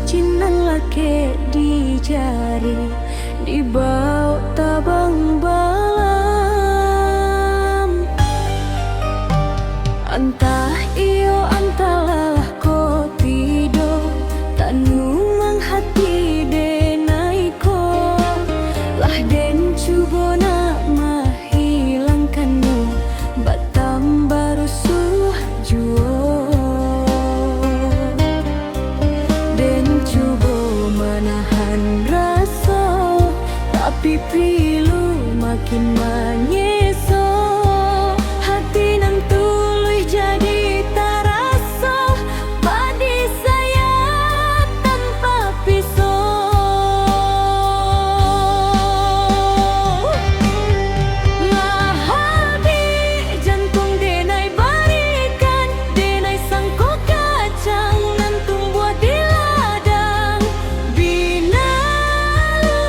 cinang lake di jari di bau tabang balam. Entah iyo antalah ko tido tanumang hati denai ko lah den cubo na mahilangkanmu batam baru suh juo den cubo menahan rasa tapi pilu makin menyeso hati nan tuluy jadi tarasa padi saya tanpa pisau. Lah hati jantung denai barikan denai sangko kacang nan tumbuh di ladang binalu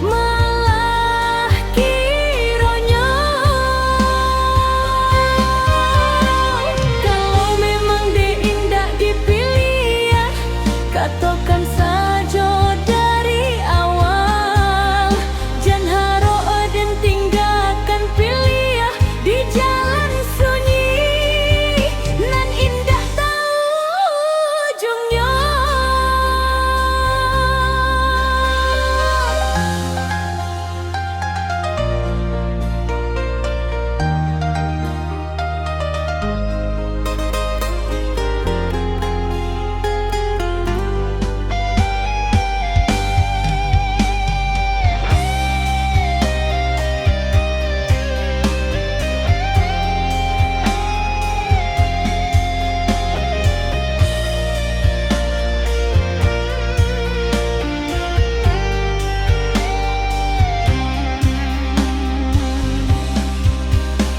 malah kironya kalau memang de indah dipilih ya katakan saja dari awal jangan haro dan tinggalkan pilih ya di jalan sunyi nan indah tahu ujungnya.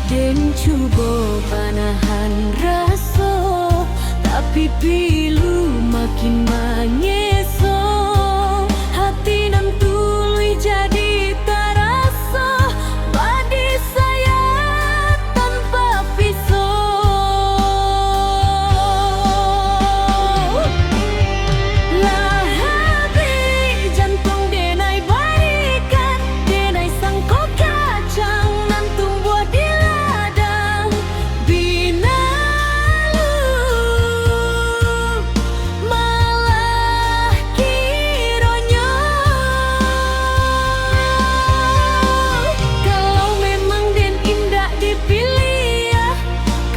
Den cubo panahan rasa tapi pilu makin menyeso hati nan tuluy jadi tarasa padi saya tanpa pisau. Lah hati jantung denai barikan denai sangko kacang nan tumbuh di ladang binalu malah kironya kalau memang den indah dipilih ya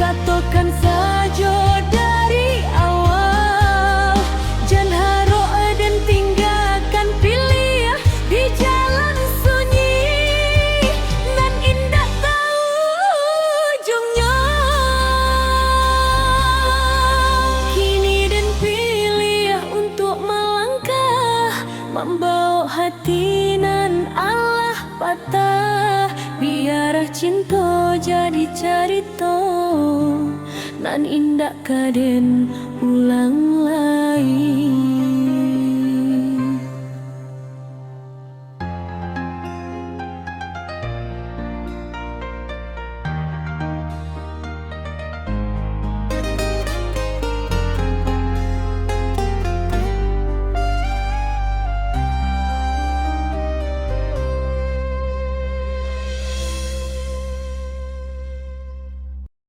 katakan saja dari awal jangan haro dan tinggalkan pilih ya di jalan sunyi nan indah tahu ujungnya. Kini dan pilih ya untuk melangkah membawa hati nan Allah patah biar cinta jadi cerita nan indah kaden ulang lagi.